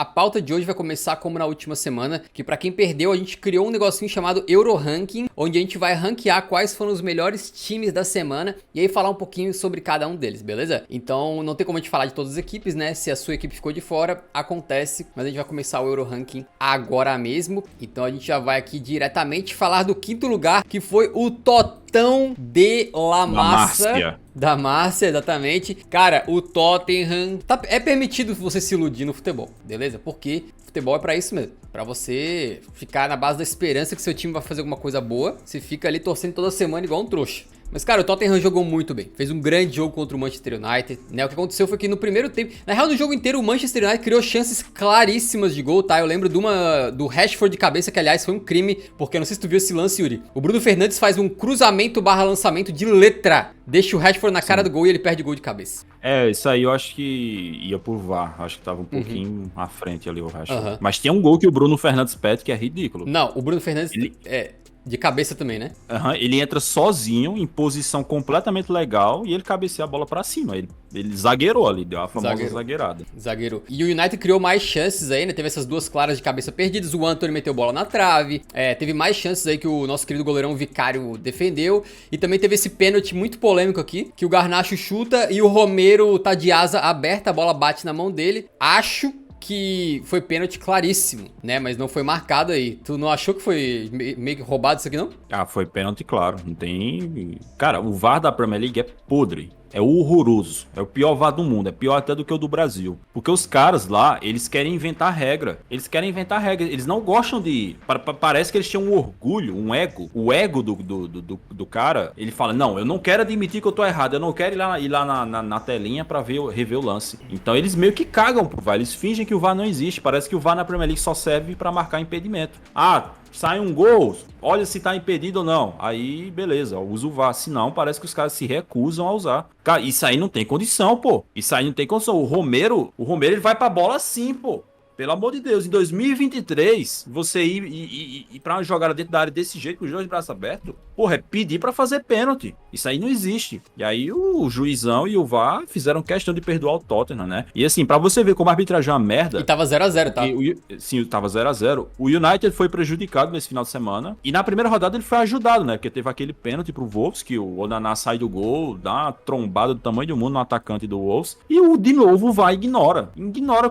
A pauta de hoje vai começar como na última semana, que pra quem perdeu, a gente criou um negocinho chamado Euro Ranking, onde a gente vai ranquear quais foram os melhores times da semana e aí falar um pouquinho sobre cada um deles, beleza? Então não tem como a gente falar de todas as equipes, né? Se a sua equipe ficou de fora, acontece, mas a gente vai começar o Euro Ranking agora mesmo. Então a gente já vai aqui diretamente falar do quinto lugar, que foi o Totão de La Massa. Da Márcia, exatamente. Cara, o Tottenham... é permitido você se iludir no futebol, beleza? Porque futebol é pra isso mesmo. Pra você ficar na base da esperança que seu time vai fazer alguma coisa boa. Você fica ali torcendo toda semana igual um trouxa. Mas, cara, o Tottenham jogou muito bem. Fez um grande jogo contra o Manchester United, né? O que aconteceu foi que no primeiro tempo... Na real, no jogo inteiro, o Manchester United criou chances claríssimas de gol, tá? Eu lembro do Rashford de cabeça, que, aliás, foi um crime, porque eu não sei se tu viu esse lance, Yuri. O Bruno Fernandes faz um cruzamento barra lançamento de letra. Deixa o Rashford na cara do gol e ele perde gol de cabeça. Isso aí eu acho que ia por VAR. Acho que tava um pouquinho à frente ali o Rashford. Mas tem um gol que o Bruno Fernandes pede que é ridículo. Não, o Bruno Fernandes... De cabeça também, né? Ele entra sozinho, em posição completamente legal, e ele cabeceia a bola pra cima. Ele zagueirou ali, deu a famosa zagueirada. Zagueirou. E o United criou mais chances aí, né? Teve essas duas claras de cabeça perdidas. O Antony meteu bola na trave. Teve mais chances aí que o nosso querido goleirão Vicário defendeu. E também teve esse pênalti muito polêmico aqui, que o Garnacho chuta e o Romero tá de asa aberta, a bola bate na mão dele. Acho que foi pênalti claríssimo, né? Mas não foi marcado aí. Tu não achou que foi meio que roubado isso aqui, não? Foi pênalti, claro. Não tem... Cara, o VAR da Premier League é podre. É horroroso. É o pior VAR do mundo. É pior até do que o do Brasil. Porque os caras lá, eles querem inventar regra. Eles não gostam de... Parece que eles tinham um orgulho, um ego. O ego do cara, ele fala, não, eu não quero admitir que eu tô errado. Eu não quero ir lá na telinha pra rever o lance. Então eles meio que cagam pro VAR. Eles fingem que o VAR não existe. Parece que o VAR na Premier League só serve pra marcar impedimento. Sai um gol, olha se tá impedido ou não. Aí, beleza, usa o VAR. Se não, parece que os caras se recusam a usar. Cara, isso aí não tem condição, pô. Isso aí não tem condição. O Romero ele vai pra bola assim, pô. Pelo amor de Deus, em 2023, você ir pra uma jogada dentro da área desse jeito, com os dois braços abertos, porra, é pedir pra fazer pênalti. Isso aí não existe. E aí o juizão e o VAR fizeram questão de perdoar o Tottenham, né? E assim, pra você ver como a arbitragem é uma merda... E tava 0x0, tá? Sim, tava 0x0. O United foi prejudicado nesse final de semana. E na primeira rodada ele foi ajudado, né? Porque teve aquele pênalti pro Wolves, que o Onana sai do gol, dá uma trombada do tamanho do mundo no atacante do Wolves. E de novo o VAR ignora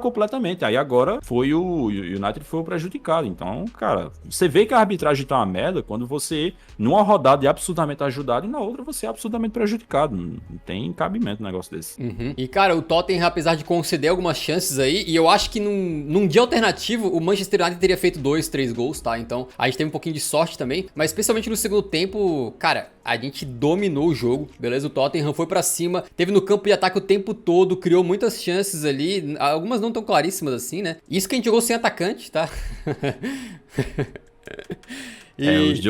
completamente. Aí agora foi o United foi o prejudicado. Então, cara, você vê que a arbitragem tá uma merda quando você, numa rodada, é absolutamente ajudado e na outra você é absolutamente prejudicado. Não tem cabimento um negócio desse. E, cara, o Tottenham, apesar de conceder algumas chances aí, e eu acho que num dia alternativo, o Manchester United teria feito 2-3 gols, tá? Então, a gente teve um pouquinho de sorte também, mas especialmente no segundo tempo, cara, a gente dominou o jogo, beleza? O Tottenham foi pra cima, teve no campo de ataque o tempo todo, criou muitas chances ali, algumas não tão claríssimas assim, né? Isso que a gente jogou sem atacante, tá?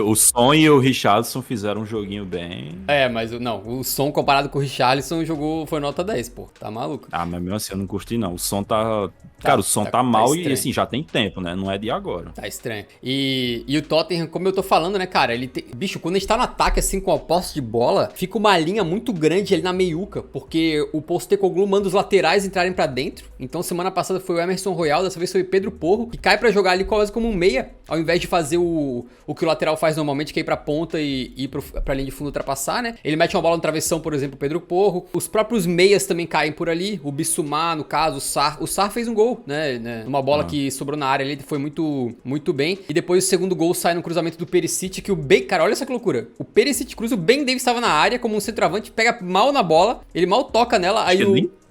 O Son e o Richarlison fizeram um joguinho bem... Mas o Son comparado com o Richarlison foi nota 10, pô. Tá maluco? Mas mesmo assim eu não curti, não. O Son tá... Cara, o Son tá mal e assim, já tem tempo, né? Não é de agora. Tá estranho. E o Tottenham, como eu tô falando, né, cara, bicho, quando a gente tá no ataque, assim, com a posse de bola, fica uma linha muito grande ali na meiuca, porque o Postecoglou manda os laterais entrarem pra dentro. Então, semana passada foi o Emerson Royal, dessa vez foi o Pedro Porro, que cai pra jogar ali quase como um meia, ao invés de fazer o que o lateral faz normalmente, que é ir pra ponta e ir pra linha de fundo ultrapassar, né? Ele mete uma bola no travessão, por exemplo, o Pedro Porro. Os próprios meias também caem por ali. O Bissouma, no caso, o Sarr. O Sarr fez um gol, né? Uma bola que sobrou na área ali, foi muito, muito bem. E depois o segundo gol sai no cruzamento do Perisic, que cara, olha essa que loucura. O Perisic cruza, o Ben Davies estava na área como um centroavante, pega mal na bola, ele mal toca nela, aí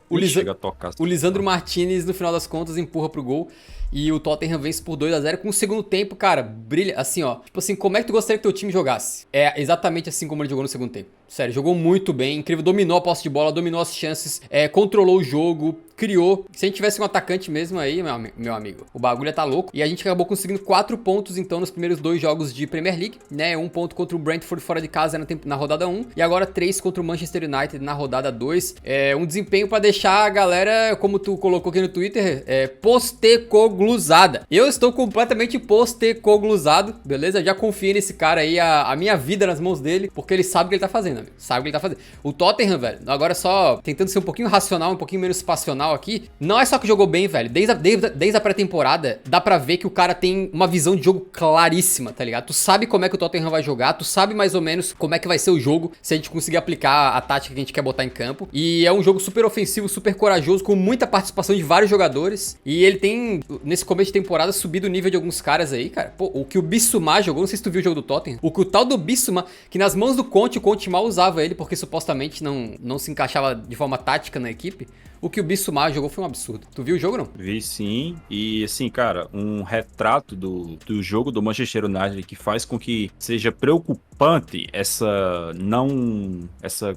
o Lisandro Martinez, no final das contas, empurra pro gol. E o Tottenham vence por 2x0 com o segundo tempo, cara, brilha, assim, ó. Tipo assim, como é que tu gostaria que teu time jogasse? É exatamente assim como ele jogou no segundo tempo. Sério, jogou muito bem, incrível, dominou a posse de bola, dominou as chances, controlou o jogo, criou. Se a gente tivesse um atacante mesmo aí, meu amigo, o bagulho ia tá louco. E a gente acabou conseguindo 4 pontos, então, nos primeiros 2 jogos de Premier League, né? 1 ponto contra o Brentford fora de casa na rodada 1, e agora 3 contra o Manchester United na rodada 2. Um desempenho pra deixar a galera, como tu colocou aqui no Twitter, Postecoglou postecoglusada. Eu estou completamente postecoglusado, beleza? Já confiei nesse cara aí, a minha vida nas mãos dele, porque ele sabe o que ele tá fazendo, amigo. Sabe o que ele tá fazendo. O Tottenham, velho, agora só tentando ser um pouquinho racional, um pouquinho menos passional aqui, não é só que jogou bem, velho. Desde a pré-temporada, dá pra ver que o cara tem uma visão de jogo claríssima, tá ligado? Tu sabe como é que o Tottenham vai jogar, tu sabe mais ou menos como é que vai ser o jogo, se a gente conseguir aplicar a tática que a gente quer botar em campo. E é um jogo super ofensivo, super corajoso, com muita participação de vários jogadores. E ele tem, nesse começo de temporada, subido o nível de alguns caras aí, cara. Pô, o que o Bissouma jogou, não sei se tu viu o jogo do Tottenham. O que o tal do Bissouma, que nas mãos do Conte, o Conte mal usava ele, porque supostamente não se encaixava de forma tática na equipe. O que o Bissouma jogou foi um absurdo. Tu viu o jogo, não? Vi sim, e assim, cara, um retrato do jogo do Manchester United que faz com que seja preocupante essa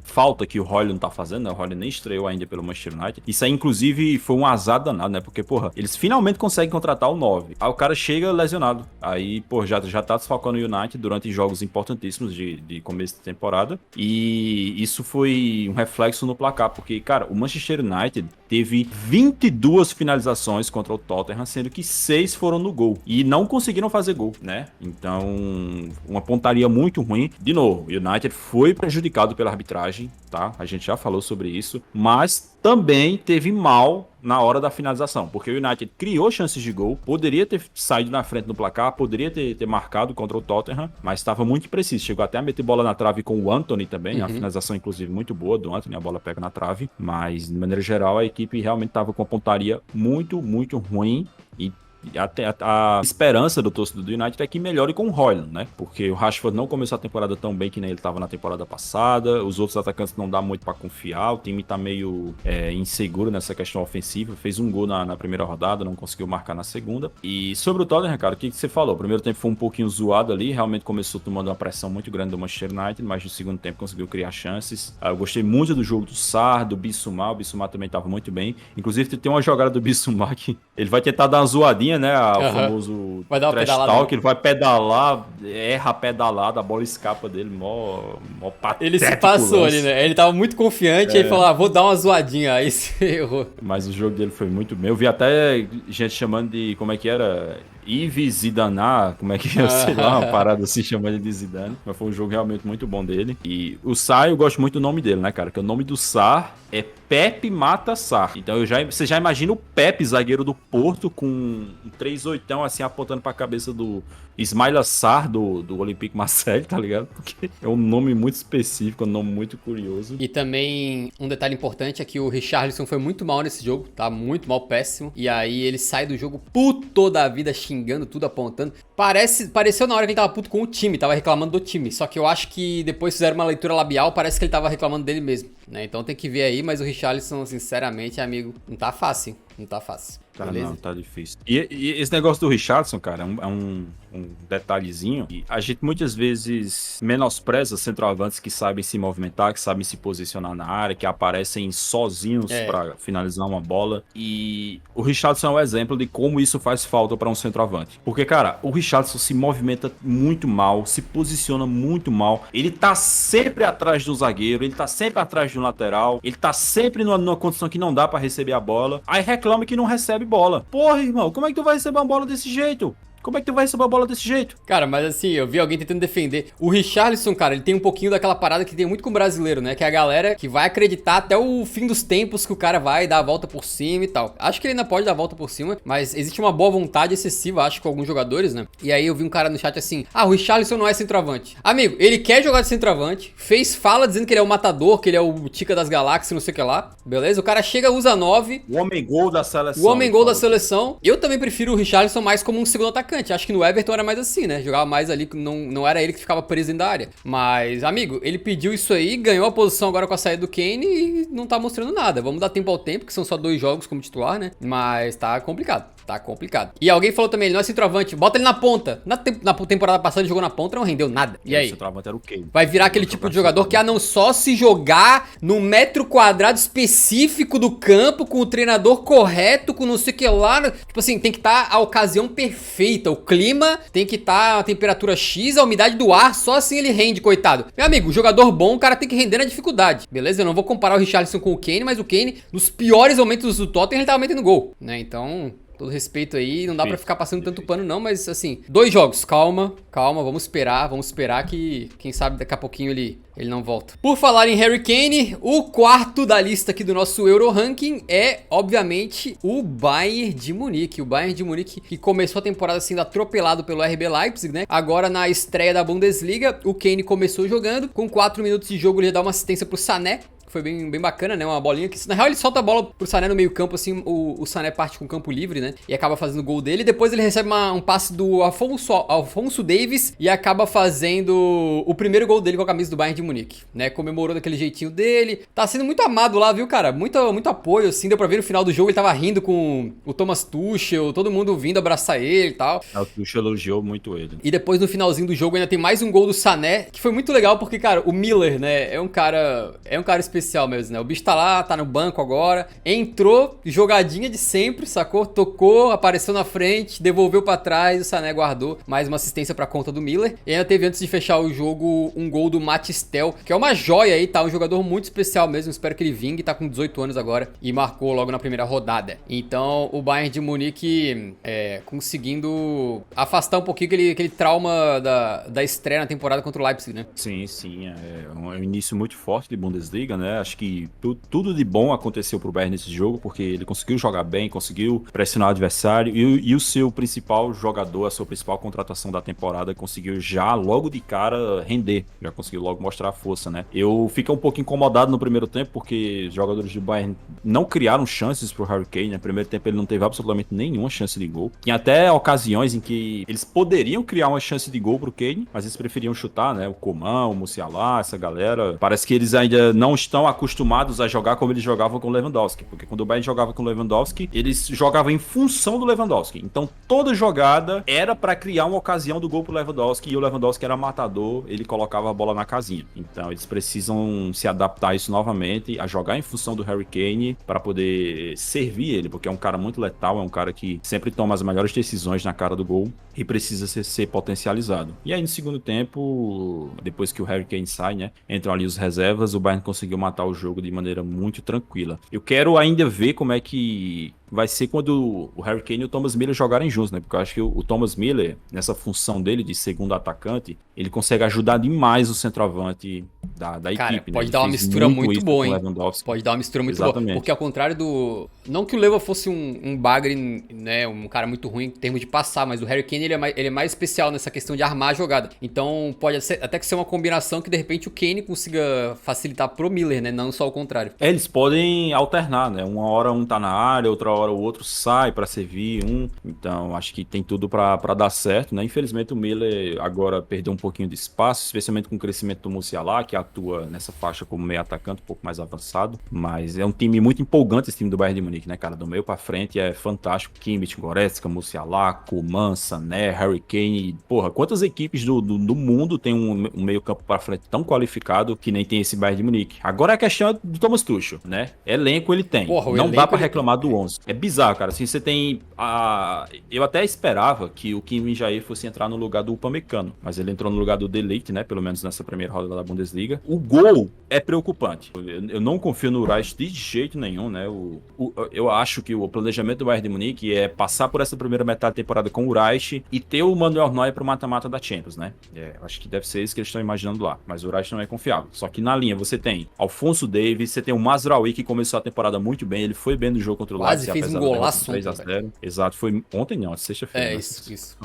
falta que o Højlund tá fazendo, né? O Højlund nem estreou ainda pelo Manchester United. Isso aí, inclusive, foi um azar danado, né? Porque, porra, eles finalmente conseguem contratar o 9. Aí o cara chega lesionado. Aí, pô, já tá desfalcando o United durante jogos importantíssimos de começo de temporada. E isso foi um reflexo no placar, porque, cara, o Manchester United teve 22 finalizações contra o Tottenham, sendo que 6 foram no gol. E não conseguiram fazer gol, né? Então, uma pontaria muito ruim. De novo, o United foi prejudicado pela arbitragem, tá? A gente já falou sobre isso. Mas também teve mal na hora da finalização, porque o United criou chances de gol, poderia ter saído na frente no placar, poderia ter marcado contra o Tottenham, mas estava muito preciso, chegou até a meter bola na trave com o Antony também, a finalização inclusive muito boa do Antony, a bola pega na trave, mas de maneira geral a equipe realmente estava com a pontaria muito, muito ruim. E até a esperança do torcedor do United é que melhore com o Højlund, né? Porque o Rashford não começou a temporada tão bem que nem ele estava na temporada passada. Os outros atacantes não dá muito para confiar. O time tá meio inseguro nessa questão ofensiva. Fez um gol na primeira rodada, não conseguiu marcar na segunda. E sobre o Tottenham, cara, o que você falou? O primeiro tempo foi um pouquinho zoado ali. Realmente começou tomando uma pressão muito grande do Manchester United, mas no segundo tempo conseguiu criar chances. Eu gostei muito do jogo do Sarr, do Bissouma. O Bissouma também estava muito bem. Inclusive tem uma jogada do Bissouma que ele vai tentar dar uma zoadinha, né? O famoso trash talk, ele vai pedalar, erra a pedalada, a bola escapa dele, mó patético. Ele se passou ali, né? Ele tava muito confiante, aí falou, vou dar uma zoadinha, aí se errou. Mas o jogo dele foi muito bem. Eu vi até gente chamando de, como é que era? Yves Zidane, como é que é, sei lá, uma parada assim chamando de Zidane. Mas foi um jogo realmente muito bom dele. E o Sarr, eu gosto muito do nome dele, né, cara? Que o nome do Sarr é Pepe Mata Sarr. Então você já imagina o Pepe, zagueiro do Porto, com um 3-8 assim apontando pra cabeça do Ismaila Sarr do Olympique Marseille, tá ligado? Porque é um nome muito específico, um nome muito curioso. E também um detalhe importante é que o Richarlison foi muito mal nesse jogo, tá? Muito mal, péssimo. E aí ele sai do jogo puto da vida, xingando tudo, apontando. Pareceu na hora que ele tava puto com o time, tava reclamando do time. Só que eu acho que depois fizeram uma leitura labial, parece que ele tava reclamando dele mesmo, né? Então tem que ver aí, mas o Richarlison, sinceramente, amigo, não tá fácil. Não tá fácil. Tá, não, tá difícil. E esse negócio do Richarlison, cara, é um detalhezinho. E a gente muitas vezes menospreza centroavantes que sabem se movimentar, que sabem se posicionar na área, que aparecem sozinhos pra finalizar uma bola. E o Richarlison é um exemplo de como isso faz falta pra um centroavante. Porque, cara, o Richarlison se movimenta muito mal, se posiciona muito mal. Ele tá sempre atrás do zagueiro, ele tá sempre atrás do lateral, ele tá sempre numa condição que não dá pra receber a bola. Aí reclama que não recebe bola. Porra, irmão, como é que tu vai receber uma bola desse jeito? Como é que tu vai receber a bola desse jeito? Cara, mas assim, eu vi alguém tentando defender. O Richarlison, cara, ele tem um pouquinho daquela parada que tem muito com o brasileiro, né? Que é a galera que vai acreditar até o fim dos tempos que o cara vai dar a volta por cima e tal. Acho que ele ainda pode dar a volta por cima, mas existe uma boa vontade excessiva, acho, com alguns jogadores, né? E aí eu vi um cara no chat assim, o Richarlison não é centroavante. Amigo, ele quer jogar de centroavante, fez fala dizendo que ele é o matador, que ele é o Tica das Galáxias, não sei o que lá. Beleza? O cara chega, usa 9. O homem-gol da seleção. O homem-gol da seleção. Eu também prefiro o Richarlison mais como um segundo atacante. Acho que no Everton era mais assim, né? Jogava mais ali, não era ele que ficava preso dentro da área. Mas, amigo, ele pediu isso aí, ganhou a posição agora com a saída do Kane e não tá mostrando nada. Vamos dar tempo ao tempo, que são só 2 jogos como titular, né? Mas tá complicado. Tá complicado. E alguém falou também, ele não é centroavante, bota ele na ponta. Na temporada passada ele jogou na ponta, não rendeu nada. E aí? O centroavante era o Kane. Vai virar aquele tipo de jogador que não só se jogar no metro quadrado específico do campo, com o treinador correto, com não sei o que lá. Tipo assim, tem que estar a ocasião perfeita, o clima tem que estar a temperatura X, a umidade do ar, só assim ele rende, coitado. Meu amigo, jogador bom, o cara tem que render na dificuldade, beleza? Eu não vou comparar o Richarlison com o Kane, mas o Kane, nos piores momentos do Tottenham, ele tava metendo gol, né? Então, Todo respeito aí, não dá pra ficar passando tanto pano não, mas assim, 2 jogos, calma, vamos esperar que, quem sabe daqui a pouquinho ele não volta. Por falar em Harry Kane, o quarto da lista aqui do nosso Euro Ranking é, obviamente, o Bayern de Munique. O Bayern de Munique que começou a temporada sendo atropelado pelo RB Leipzig, né? Agora na estreia da Bundesliga, o Kane começou jogando, com 4 minutos de jogo ele dá uma assistência pro Sané. Foi bem bacana, né? Uma bolinha que... Na real, ele solta a bola pro Sané no meio campo, assim, o Sané parte com o campo livre, né? E acaba fazendo o gol dele. Depois ele recebe um passe do Alphonso Davies e acaba fazendo o primeiro gol dele com a camisa do Bayern de Munique, né? Comemorou daquele jeitinho dele. Tá sendo muito amado lá, viu, cara? Muito apoio, assim. Deu pra ver no final do jogo, ele tava rindo com o Thomas Tuchel, todo mundo vindo abraçar ele e tal. O Tuchel elogiou muito ele. E depois, no finalzinho do jogo, ainda tem mais um gol do Sané, que foi muito legal, porque, cara, o Miller, né? É um cara especial mesmo, né? O bicho tá lá, tá no banco agora, entrou, jogadinha de sempre, sacou? Tocou, apareceu na frente, devolveu pra trás, o Sané guardou mais uma assistência pra conta do Miller. E ainda teve, antes de fechar o jogo, um gol do Matistel, que é uma joia aí, tá? Um jogador muito especial mesmo, espero que ele vingue, tá com 18 anos agora e marcou logo na primeira rodada. Então, o Bayern de Munique conseguindo afastar um pouquinho aquele trauma da estreia na temporada contra o Leipzig, né? Sim, é um início muito forte de Bundesliga, né? Acho que tudo de bom aconteceu pro Bayern nesse jogo, porque ele conseguiu jogar bem, conseguiu pressionar o adversário e o seu principal jogador, a sua principal contratação da temporada, conseguiu já logo de cara render, já conseguiu logo mostrar a força, né? Eu fiquei um pouco incomodado no primeiro tempo, porque os jogadores do Bayern não criaram chances pro Harry Kane, né? No primeiro tempo ele não teve absolutamente nenhuma chance de gol. Tinha até ocasiões em que eles poderiam criar uma chance de gol pro Kane, mas eles preferiam chutar, né? O Coman, o Musiala, essa galera. Parece que eles ainda não estão acostumados a jogar como eles jogavam com o Lewandowski, porque quando o Bayern jogava com o Lewandowski, eles jogavam em função do Lewandowski. Então toda jogada era pra criar uma ocasião do gol pro Lewandowski, e o Lewandowski era matador, ele colocava a bola na casinha. Então eles precisam se adaptar a isso novamente, a jogar em função do Harry Kane para poder servir ele, porque é um cara muito letal, é um cara que sempre toma as melhores decisões na cara do gol e precisa ser potencializado. E aí no segundo tempo, depois que o Harry Kane sai, né, entram ali os reservas, o Bayern conseguiu matar o jogo de maneira muito tranquila. Eu quero ainda ver como é que vai ser quando o Harry Kane e o Thomas Müller jogarem juntos, né? Porque eu acho que o Thomas Müller, nessa função dele de segundo atacante, ele consegue ajudar demais o centroavante da Cara, equipe. pode né? dar uma mistura muito boa, hein? Pode dar uma mistura muito Exatamente. boa. Porque ao contrário do... Não que o Leva fosse um bagre, né? Um cara muito ruim em termos de passar, mas o Harry Kane ele é mais especial nessa questão de armar a jogada. Então pode até que ser uma combinação que de repente o Kane consiga facilitar pro Müller, né? Não só o contrário. Eles podem alternar, né? Uma hora um tá na área, outra hora o outro sai pra servir um. Então acho que tem tudo pra dar certo, né? Infelizmente o Müller agora perdeu um pouquinho de espaço, especialmente com o crescimento do Musiala, que atua nessa faixa como meio atacante, um pouco mais avançado. Mas é um time muito empolgante, esse time do Bayern de Munique, né, cara? Do meio pra frente é fantástico. Kimmich, Goretzka, Musiala, Coman, Sané, Harry Kane. Porra, quantas equipes do mundo tem um meio campo pra frente tão qualificado que nem tem esse Bayern de Munique? Agora a questão é do Thomas Tuchel, né? Elenco ele tem. Porra, não dá pra reclamar do 11. É bizarro, cara. Assim, você tem eu até esperava que o Kim Min-jae fosse entrar no lugar do Upamecano, mas ele entrou no lugar do De Ligt, né? Pelo menos nessa primeira rodada da Bundesliga. O gol é preocupante. Eu não confio no Reich de jeito nenhum, né? Eu acho que o planejamento do Bayern de Munique é passar por essa primeira metade da temporada com o Reich e ter o Manuel Neuer pro mata-mata da Champions, né? Acho que deve ser isso que eles estão imaginando lá. Mas o Reich não é confiável. Só que na linha você tem Alphonso Davies, você tem o Mazraoui, que começou a temporada muito bem. Ele foi bem no jogo contra o Leipzig. Quase fez um golaço 3-0. Exato, foi ontem não, sexta-feira. Isso.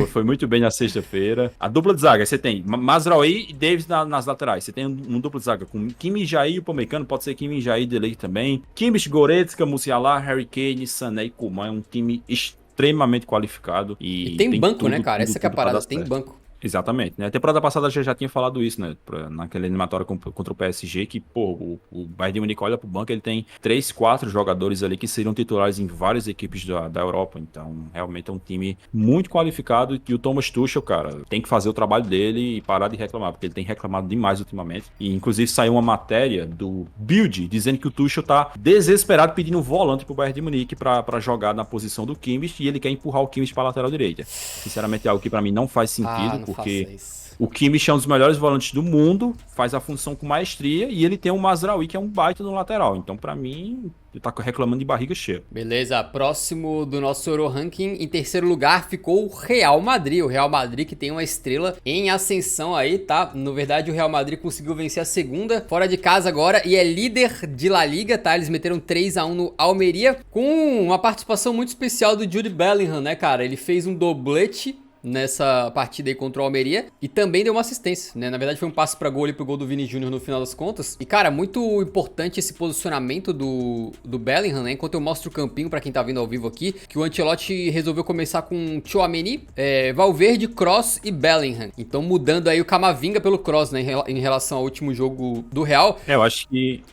Foi muito bem na sexta-feira. A dupla de zaga, você tem Mazraoui e Davies nas laterais. Você tem um duplo de zaga com Kim Min-jae e o Upamecano, pode ser Kim Min-jae e Delay também. Kimmich, Goretzka, Musiala, Harry Kane, Sané e Coman. É um time extremamente qualificado. E tem banco, tudo, né, cara? Essa que é a parada, tem banco. Exatamente, né? A temporada passada já tinha falado isso, né? Naquela eliminatória contra o PSG, que, pô, o Bayern de Munique olha pro banco, ele tem 3, 4 jogadores ali que seriam titulares em várias equipes da Europa. Então, realmente é um time muito qualificado e o Thomas Tuchel, cara, tem que fazer o trabalho dele e parar de reclamar, porque ele tem reclamado demais ultimamente. E, inclusive, saiu uma matéria do Bild dizendo que o Tuchel tá desesperado pedindo um volante pro Bayern de Munique pra jogar na posição do Kimmich e ele quer empurrar o Kimmich pra lateral direita. Sinceramente, é algo que pra mim não faz sentido. porque faça isso. O Kimmich é um dos melhores volantes do mundo, faz a função com maestria, e ele tem o Mazraoui, que é um baita no lateral. Então, pra mim, ele tá reclamando de barriga cheia. Beleza, próximo do nosso Euro Ranking, em terceiro lugar ficou o Real Madrid. O Real Madrid que tem uma estrela em ascensão aí, tá? Na verdade, o Real Madrid conseguiu vencer a segunda, fora de casa agora, e é líder de La Liga, tá? Eles meteram 3-1 no Almeria, com uma participação muito especial do Jude Bellingham, né, cara? Ele fez um doblete nessa partida aí contra o Almeria e também deu uma assistência, né? Na verdade foi um passe pra gol e pro gol do Vini Júnior no final das contas. E cara, muito importante esse posicionamento do Bellingham, né? Enquanto eu mostro o campinho pra quem tá vendo ao vivo aqui, que o Ancelotti resolveu começar com Tchouaméni, Valverde, Kroos e Bellingham. Então mudando aí o Camavinga pelo Kroos, né? Em relação ao último jogo do Real. Eu acho que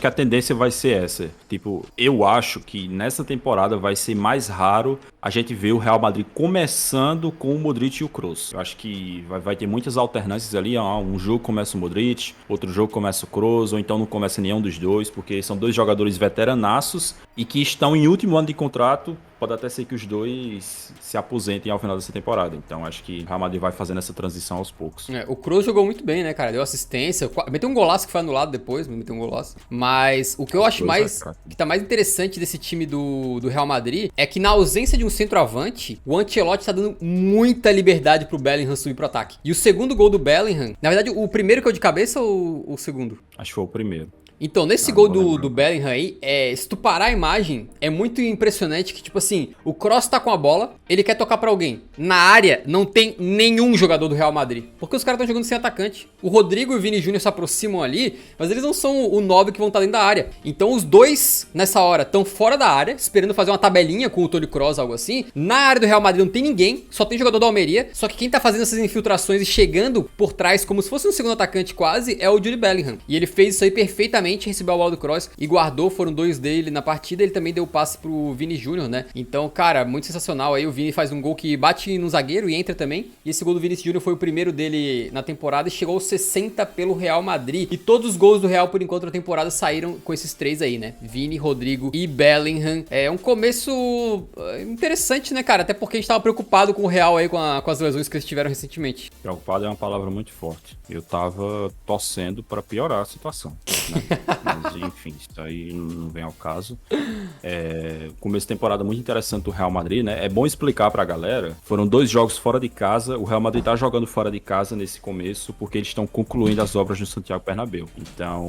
a tendência vai ser essa. Tipo, eu acho que nessa temporada vai ser mais raro a gente ver o Real Madrid começando com o Modric e o Kroos. Eu acho que vai ter muitas alternâncias ali. Um jogo começa o Modric, outro jogo começa o Kroos, ou então não começa nenhum dos dois, porque são dois jogadores veteranaços e que estão em último ano de contrato. Pode até ser que os dois se aposentem ao final dessa temporada. Então acho que o Real Madrid vai fazendo essa transição aos poucos. O Kroos jogou muito bem, né, cara? Deu assistência. Meteu um golaço que foi anulado depois, meteu um golaço. Mas o que eu acho que tá mais interessante desse time do Real Madrid é que na ausência de um centroavante, o Ancelotti tá dando muita liberdade pro Bellingham subir pro ataque. E o segundo gol do Bellingham, na verdade, o primeiro que é o de cabeça ou o segundo? Acho que foi o primeiro. Então, nesse gol do Bellingham aí, se tu parar a imagem, é muito impressionante que, tipo assim, o Kroos tá com a bola, ele quer tocar pra alguém. Na área, não tem nenhum jogador do Real Madrid, porque os caras estão jogando sem atacante. O Rodrigo e o Vini Júnior se aproximam ali, mas eles não são o 9 que vão estar dentro da área. Então, os dois, nessa hora, estão fora da área, esperando fazer uma tabelinha com o Toni Kroos, algo assim. Na área do Real Madrid não tem ninguém, só tem jogador da Almeria, só que quem tá fazendo essas infiltrações e chegando por trás, como se fosse um segundo atacante quase, é o Jude Bellingham. E ele fez isso aí perfeitamente, recebeu a bola do Kroos e guardou, foram dois dele na partida, ele também deu o passe pro Vini Júnior, né? Então, cara, muito sensacional aí, o Vini faz um gol que bate no zagueiro e entra também, e esse gol do Vini Júnior foi o primeiro dele na temporada e chegou aos 60 pelo Real Madrid, e todos os gols do Real por enquanto na temporada saíram com esses três aí, né? Vini, Rodrigo e Bellingham. É um começo interessante, né, cara? Até porque a gente tava preocupado com o Real aí, com as lesões que eles tiveram recentemente. Preocupado é uma palavra muito forte. Eu tava torcendo pra piorar a situação, né? Mas enfim, isso aí não vem ao caso. Começo de temporada muito interessante do Real Madrid, né? É bom explicar pra galera, foram 2 jogos fora de casa, o Real Madrid tá jogando fora de casa nesse começo, porque eles estão concluindo as obras no Santiago Bernabéu. Então,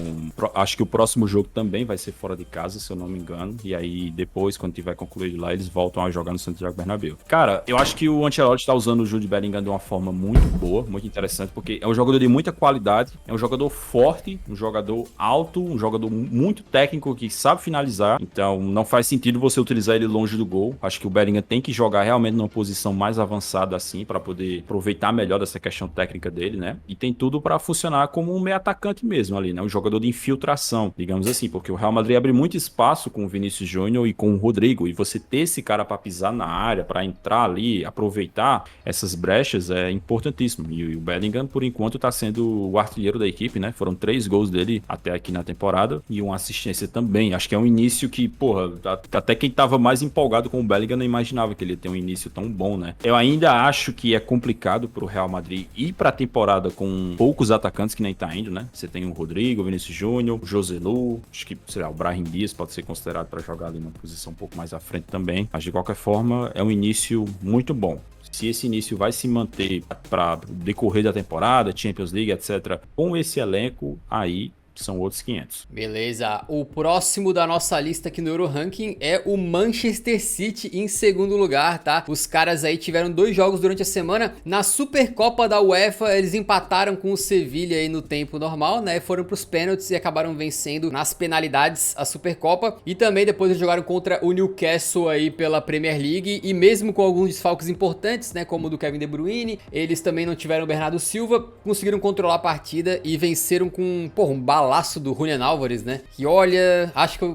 acho que o próximo jogo também vai ser fora de casa, se eu não me engano, e aí depois, quando tiver concluído lá, eles voltam a jogar no Santiago Bernabéu. Cara, eu acho que o Ancelotti tá usando o Jude Bellingham de uma forma muito boa, muito interessante, porque é um jogador de muita qualidade, é um jogador forte, um jogador alto, um jogador muito técnico que sabe finalizar, então não faz sentido você utilizar ele longe do gol. Acho que o Bellingham tem que jogar realmente numa posição mais avançada assim, para poder aproveitar melhor dessa questão técnica dele, né? E tem tudo para funcionar como um meio atacante mesmo ali, né? Um jogador de infiltração, digamos assim, porque o Real Madrid abre muito espaço com o Vinícius Júnior e com o Rodrigo, e você ter esse cara para pisar na área, para entrar ali, aproveitar essas brechas é importantíssimo. E o Bellingham, por enquanto, tá sendo o artilheiro da equipe, né? Foram 3 gols dele até aqui na temporada e uma assistência também. Acho que é um início que, porra, até quem tava mais empolgado com o Bellingham não imaginava que ele ia ter um início tão bom, né? Eu ainda acho que é complicado pro Real Madrid ir pra temporada com poucos atacantes que nem tá indo, né? Você tem o Rodrigo, o Vinícius Júnior, o Joselu, acho que, sei lá, o Brahim Dias pode ser considerado para jogar ali numa posição um pouco mais à frente também. Mas de qualquer forma, é um início muito bom. Se esse início vai se manter para decorrer da temporada, Champions League, etc., com esse elenco, aí são outros 500. Beleza, o próximo da nossa lista aqui no Euro Ranking é o Manchester City em segundo lugar, tá? Os caras aí tiveram 2 jogos durante a semana. Na Supercopa da UEFA, eles empataram com o Sevilla aí no tempo normal, né? Foram pros pênaltis e acabaram vencendo nas penalidades a Supercopa. E também depois eles jogaram contra o Newcastle aí pela Premier League. E mesmo com alguns desfalques importantes, né? Como o do Kevin De Bruyne, eles também não tiveram o Bernardo Silva. Conseguiram controlar a partida e venceram com, um balaço do Julian Álvares, né? Que olha, acho que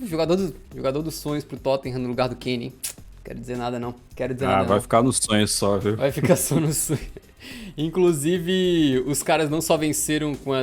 jogador dos sonhos pro Tottenham no lugar do Kane, hein? Quero dizer nada não. Quero dizer nada vai não. ficar no sonho só, viu? Vai ficar só no sonho. Inclusive, os caras não só venceram com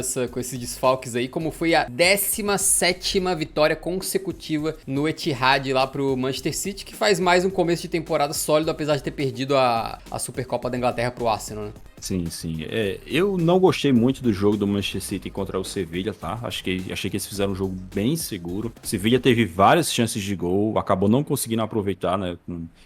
esses desfalques aí, como foi a 17ª vitória consecutiva no Etihad lá pro Manchester City, que faz mais um começo de temporada sólido, apesar de ter perdido a Supercopa da Inglaterra pro Arsenal, né? Sim, sim. Eu não gostei muito do jogo do Manchester City contra o Sevilla, tá? Achei que eles fizeram um jogo bem seguro. O Sevilla teve várias chances de gol, acabou não conseguindo aproveitar, né?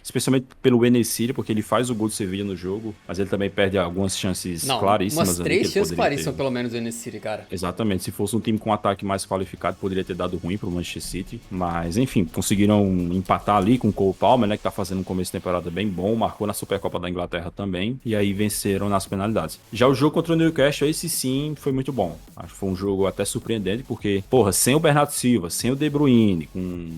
Especialmente pelo En-Nesyri, porque ele faz o gol do Sevilla no jogo, mas ele também perde algumas chances claríssimas. Umas 3 chances claríssimas, pelo menos, o En-Nesyri, cara. Exatamente. Se fosse um time com um ataque mais qualificado, poderia ter dado ruim pro Manchester City. Mas, enfim, conseguiram empatar ali com o Cole Palmer, né? Que tá fazendo um começo de temporada bem bom, marcou na Supercopa da Inglaterra também, e aí venceram nas penalidades. Já o jogo contra o Newcastle, esse sim foi muito bom. Acho que foi um jogo até surpreendente, porque, porra, sem o Bernardo Silva, sem o De Bruyne, com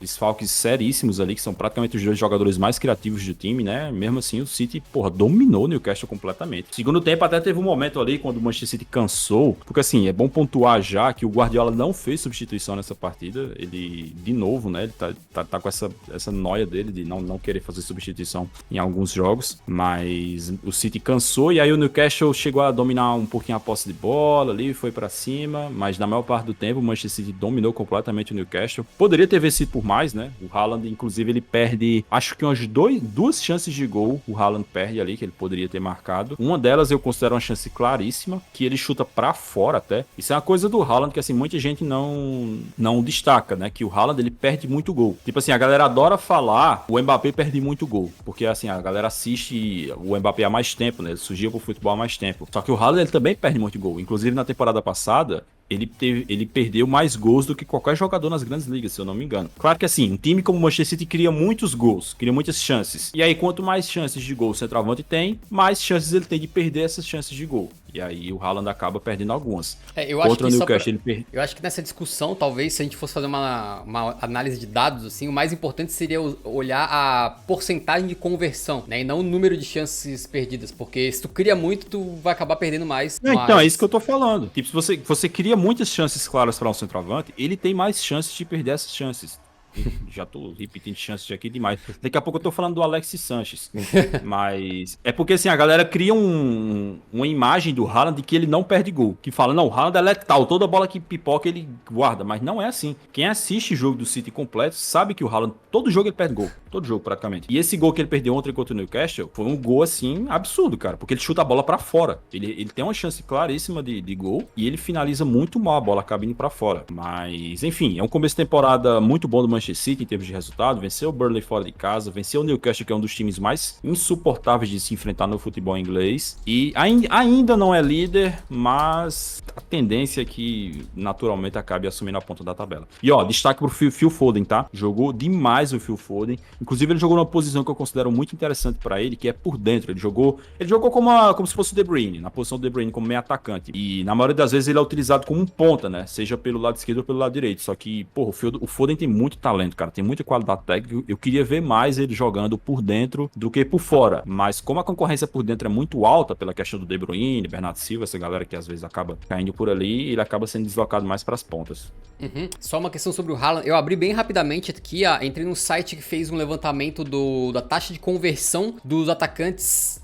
desfalques seríssimos ali, que são praticamente os 2 jogadores mais criativos do time, né? Mesmo assim, o City, porra, dominou o Newcastle completamente. Segundo tempo, até teve um momento ali, quando o Manchester City cansou, porque assim, é bom pontuar já que o Guardiola não fez substituição nessa partida, ele, de novo, né? Ele tá com essa noia dele de não querer fazer substituição em alguns jogos, mas o City cansou e aí o Newcastle chegou a dominar um pouquinho a posse de bola ali, foi pra cima, mas na maior parte do tempo o Manchester City dominou completamente o Newcastle. Poderia ter vencido por mais, né? O Haaland, inclusive, ele perde, acho que umas 2 chances de gol, o Haaland perde ali, que ele poderia ter marcado. Uma delas eu considero uma chance claríssima, que ele chuta pra fora até. Isso é uma coisa do Haaland que, assim, muita gente não destaca, né? Que o Haaland, ele perde muito gol. Tipo assim, a galera adora falar o Mbappé perde muito gol, porque, assim, a galera assiste o Mbappé há mais tempo, né? Ele surgiu pro futebol há mais tempo. Só que o Haaland, ele também perde muito gol. Inclusive, na temporada passada, ele perdeu mais gols do que qualquer jogador nas grandes ligas, se eu não me engano. Claro que assim, um time como o Manchester City cria muitos gols, cria muitas chances. E aí, quanto mais chances de gol o centroavante tem, mais chances ele tem de perder essas chances de gol. E aí o Haaland acaba perdendo algumas. Eu acho que nessa discussão, talvez, se a gente fosse fazer uma análise de dados, assim, o mais importante seria olhar a porcentagem de conversão, né? E não o número de chances perdidas. Porque se tu cria muito, tu vai acabar perdendo mais. Então, é isso que eu tô falando. Tipo, se você cria muitas chances claras para um centroavante, ele tem mais chances de perder essas chances. Já tô repetindo chances aqui demais. Daqui a pouco eu tô falando do Alexis Sanchez. Mas é porque assim, a galera cria uma imagem do Haaland de que ele não perde gol. Que fala, não, o Haaland é letal, toda bola que pipoca ele guarda. Mas não é assim. Quem assiste o jogo do City completo sabe que o Haaland, todo jogo ele perde gol. Todo jogo praticamente. E esse gol que ele perdeu ontem contra o Newcastle foi um gol assim absurdo, cara. Porque ele chuta a bola pra fora. Ele tem uma chance claríssima de gol e ele finaliza muito mal a bola, acaba indo pra fora. Mas enfim, é um começo de temporada muito bom do Manchester City em termos de resultado. Venceu o Burnley fora de casa, venceu o Newcastle, que é um dos times mais insuportáveis de se enfrentar no futebol inglês. E ainda não é líder, mas a tendência é que naturalmente acabe assumindo a ponta da tabela. E ó, destaque pro Phil Foden, tá? Jogou demais o Phil Foden. Inclusive ele jogou numa posição que eu considero muito interessante pra ele, que é por dentro. Ele jogou como se fosse o De Bruyne, na posição do De Bruyne como meio atacante. E na maioria das vezes ele é utilizado como um ponta, né? Seja pelo lado esquerdo ou pelo lado direito. Só que, porra, o Foden tem muito talento, cara. Tem muita qualidade técnica. Eu queria ver mais ele jogando por dentro do que por fora. Mas como a concorrência por dentro é muito alta pela questão do De Bruyne, Bernardo Silva, essa galera que às vezes acaba caindo por ali, ele acaba sendo deslocado mais pras pontas. Só uma questão sobre o Haaland. Eu abri bem rapidamente aqui, entrei num site que fez um levantamento da taxa de conversão dos atacantes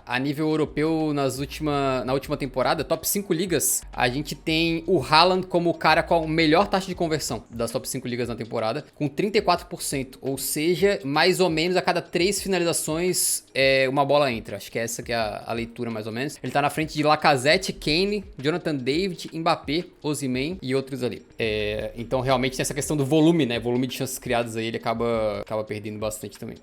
a nível europeu na última temporada, top 5 ligas. A gente tem o Haaland como o cara com a melhor taxa de conversão das top 5 ligas na temporada, com 34%, ou seja, mais ou menos a cada 3 finalizações uma bola entra. Acho que essa que é a leitura mais ou menos. Ele tá na frente de Lacazette, Kane, Jonathan David, Mbappé, Osimhen e outros ali. Então realmente tem essa questão do volume, né? Volume de chances criadas aí, ele acaba perdendo bastante também.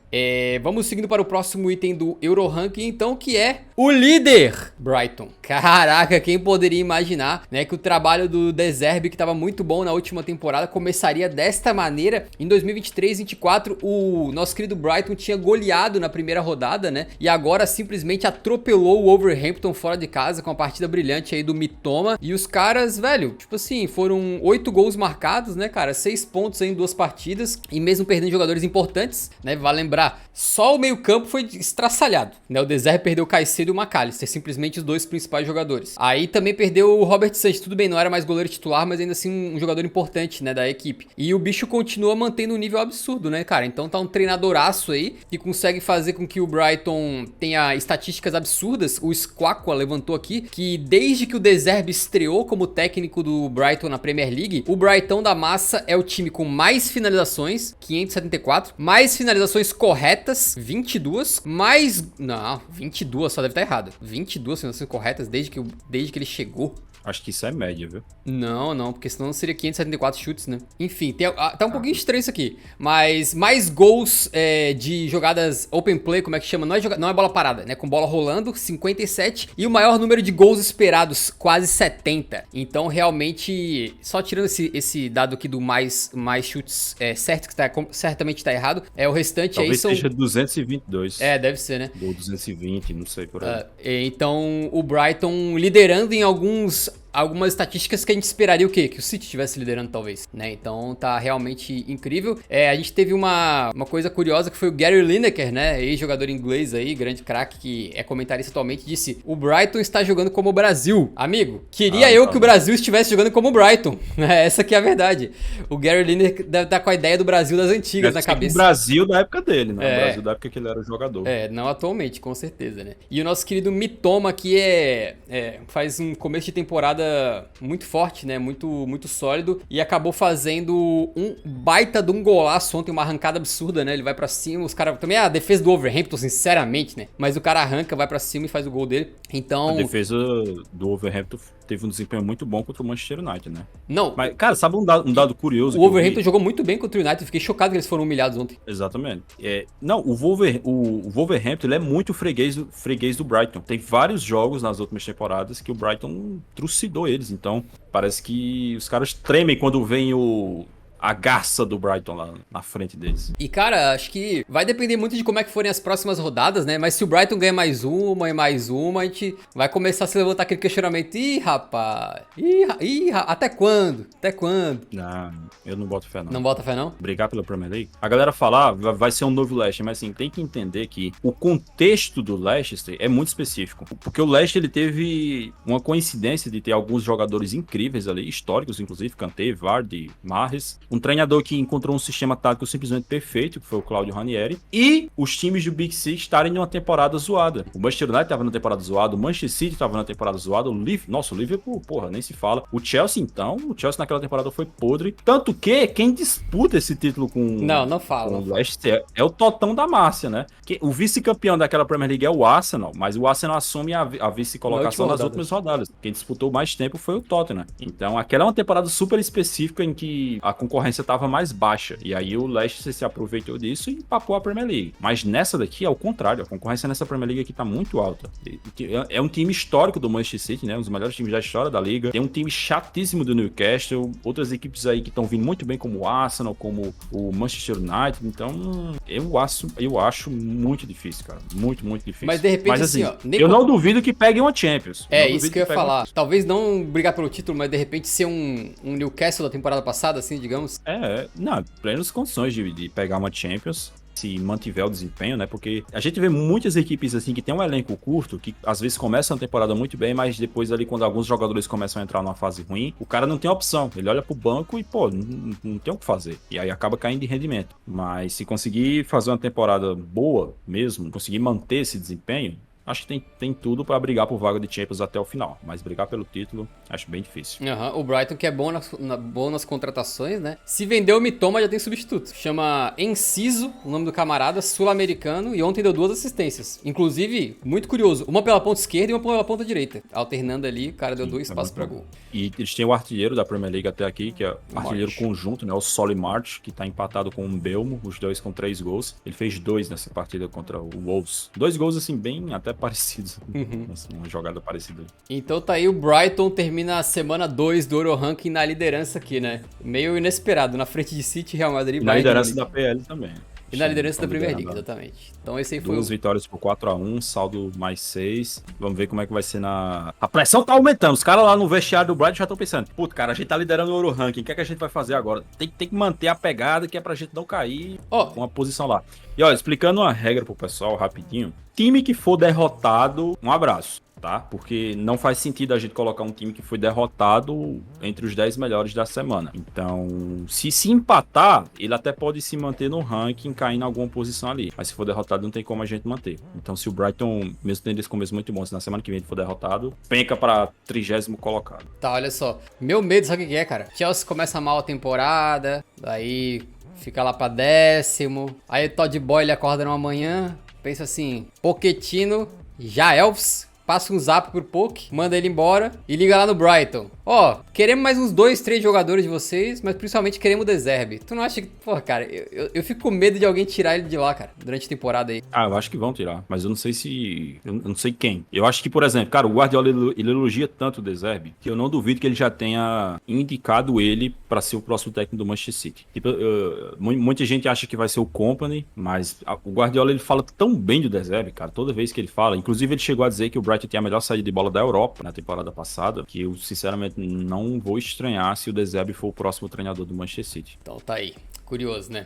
Vamos seguindo para o próximo item do Euroranking, então, que é o líder, Brighton. Caraca, quem poderia imaginar, né, que o trabalho do De Zerbi, que estava muito bom na última temporada, começaria desta maneira. Em 2023-24, o nosso querido Brighton tinha goleado na primeira rodada, né? E agora simplesmente atropelou o Wolverhampton fora de casa com a partida brilhante aí do Mitoma. E os caras, velho, tipo assim, foram 8 gols marcados, né, cara? 6 pontos aí em 2 partidas. E mesmo perdendo jogadores importantes importantes, né? Vale lembrar, só o meio-campo foi estraçalhado, né? O De Zerbi perdeu o Caicedo e o McAllister, simplesmente os dois principais jogadores. Aí também perdeu o Robert Sanchez, tudo bem, não era mais goleiro titular, mas ainda assim um jogador importante, né, da equipe. E o bicho continua mantendo um nível absurdo, né, cara? Então tá um treinadoraço aí que consegue fazer com que o Brighton tenha estatísticas absurdas. O Squawka levantou aqui que desde que o De Zerbi estreou como técnico do Brighton na Premier League, o Brighton da Massa é o time com mais finalizações, 574, mais finalizações corretas, 22, mais... Não, 22 só deve estar errado. 22 finalizações corretas desde que ele chegou. Acho que isso é média, viu? Não, porque senão seria 574 chutes, né? Enfim, tá um pouquinho estranho isso aqui. Mas mais gols de jogadas open play, como é que chama? Não é bola parada, né? Com bola rolando, 57. E o maior número de gols esperados, quase 70. Então, realmente, só tirando esse dado aqui do mais chutes, certo que certamente tá errado. O restante Talvez aí são... seja 222. Deve ser, né? Ou 220, não sei por aí. Então, o Brighton liderando em algumas estatísticas que a gente esperaria o quê? Que o City estivesse liderando, talvez, né? Então tá realmente incrível. A gente teve uma coisa curiosa que foi o Gary Lineker, né? Ex-jogador inglês aí, grande craque, que é comentarista atualmente, disse: o Brighton está jogando como o Brasil. Amigo, queria que o Brasil estivesse jogando como o Brighton. Essa que é a verdade. O Gary Lineker deve estar com a ideia do Brasil das antigas na cabeça. O Brasil da época dele, né? O Brasil da época que ele era jogador. Não atualmente, com certeza, né? E o nosso querido Mitoma, que faz um começo de temporada muito forte, né? Muito sólido. E acabou fazendo um baita de um golaço ontem, uma arrancada absurda, né? Ele vai pra cima, os caras... Também a defesa do Wolverhampton, sinceramente, né? Mas o cara arranca, vai pra cima e faz o gol dele. Então... A defesa do Wolverhampton teve um desempenho muito bom contra o Manchester United, né? Não. Mas, cara, sabe um dado curioso? O Wolverhampton jogou muito bem contra o United. Fiquei chocado que eles foram humilhados ontem. Exatamente. Não, o Wolverhampton ele é muito freguês do Brighton. Tem vários jogos nas últimas temporadas que o Brighton trucidou eles. Então, parece que os caras tremem quando vem a garça do Brighton lá na frente deles. E, cara, acho que vai depender muito de como é que forem as próximas rodadas, né? Mas se o Brighton ganhar mais uma e mais uma, a gente vai começar a se levantar aquele questionamento. Ih, rapaz! Até quando? Até quando? Não, eu não boto fé, não. Não bota fé, não? Brigar pela Premier League? A galera fala, vai ser um novo Leicester, mas assim, tem que entender que o contexto do Leicester é muito específico. Porque o Leicester, ele teve uma coincidência de ter alguns jogadores incríveis ali, históricos, inclusive, Kanté, Vardy, Mahrez. Um treinador que encontrou um sistema tático simplesmente perfeito, que foi o Claudio Ranieri. E os times do Big Six estarem em uma temporada zoada. O Manchester United estava na temporada zoada, o Manchester City estava na temporada zoada, o Liverpool, porra, nem se fala. O Chelsea, então, naquela temporada foi podre. Tanto que quem disputa esse título com o Leicester é o Totão da Márcia, né? O vice-campeão daquela Premier League é o Arsenal, mas o Arsenal assume a vice-colocação nas últimas rodadas. Quem disputou mais tempo foi o Tottenham. Então, aquela é uma temporada super específica em que a concorrência estava mais baixa. E aí o Leicester se aproveitou disso e papou a Premier League. Mas nessa daqui, ao contrário, a concorrência nessa Premier League aqui tá muito alta. É um time histórico do Manchester City, né? Um dos melhores times da história da liga. Tem um time chatíssimo do Newcastle, outras equipes aí que estão vindo muito bem, como o Arsenal, como o Manchester United. Então, eu acho muito difícil, cara. Muito, muito difícil. Mas de repente, assim, ó, eu não duvido que peguem uma Champions. Isso que eu ia falar. Talvez não brigar pelo título, mas de repente ser um Newcastle da temporada passada, assim, digamos. Não, plenas condições de pegar uma Champions, se mantiver o desempenho, né? Porque a gente vê muitas equipes assim que tem um elenco curto, que às vezes começam a temporada muito bem, mas depois ali quando alguns jogadores começam a entrar numa fase ruim, o cara não tem opção. Ele olha pro banco e, pô, não tem o que fazer. E aí acaba caindo de rendimento. Mas se conseguir fazer uma temporada boa mesmo, conseguir manter esse desempenho, acho que tem tudo pra brigar por vaga de Champions até o final. Mas brigar pelo título, acho bem difícil. O Brighton, que é bom nas contratações, né? Se vender o Mitoma, já tem substituto. Chama Enciso, o nome do camarada, sul-americano. E ontem deu 2 assistências. Inclusive, muito curioso. Uma pela ponta esquerda e uma pela ponta direita. Alternando ali, o cara deu 2 espaços pra gol. E eles têm o artilheiro da Premier League até aqui, que é o artilheiro conjunto, né? O Solly March, que tá empatado com o Mbeumo. Os dois com 3 gols. Ele fez 2 nessa partida contra o Wolves. 2 gols, assim, bem até parecidos. Assim, uma jogada parecida. Então tá aí, o Brighton termina a semana 2 do Euro Ranking na liderança aqui, né? Meio inesperado, na frente de City, Real Madrid, e na liderança da PL também. E na liderança da Estão Premier League, liderando. exatamente. Então esse aí foi Duas vitórias por 4-1, saldo mais 6. Vamos ver como é que vai ser na... A pressão tá aumentando. Os caras lá no vestiário do Brighton já estão pensando, puto, cara, a gente tá liderando o Euro Ranking, o que é que a gente vai fazer agora? Tem que manter a pegada, que é pra gente não cair Ó, com a posição lá. E olha, explicando uma regra pro pessoal rapidinho, time que for derrotado, um abraço. Tá? Porque não faz sentido a gente colocar um time que foi derrotado entre os 10 melhores da semana. Então, se empatar, ele até pode se manter no ranking, cair em alguma posição ali. Mas se for derrotado, não tem como a gente manter. Então, se o Brighton, mesmo tendo esse começo muito bom, se na semana que vem ele for derrotado, penca para 30º colocado. tá, olha só. Meu medo, sabe o que é, cara? Chelsea começa mal a temporada, aí fica lá pra 10º. Aí o Todd Boyle acorda numa manhã, pensa assim, Pochettino, já Elves, passa um zap pro Poke, manda ele embora e liga lá no Brighton. Ó, queremos mais uns 2, 3 jogadores de vocês, mas principalmente queremos o De Zerbi. Tu não acha que... Pô, cara, eu fico com medo de alguém tirar ele de lá, cara, durante a temporada aí. Ah, eu acho que vão tirar, mas eu não sei se... Eu não sei quem. Eu acho que, por exemplo, cara, o Guardiola, ele elogia tanto o De Zerbi, que eu não duvido que ele já tenha indicado ele pra ser o próximo técnico do Manchester City. Tipo, muita gente acha que vai ser o Kompany, mas o Guardiola, ele fala tão bem do De Zerbi, cara, toda vez que ele fala. Inclusive, ele chegou a dizer que o Brighton tinha a melhor saída de bola da Europa na temporada passada, que eu, sinceramente, não vou estranhar se o De Zerbi for o próximo treinador do Manchester City. Então tá aí, curioso, né?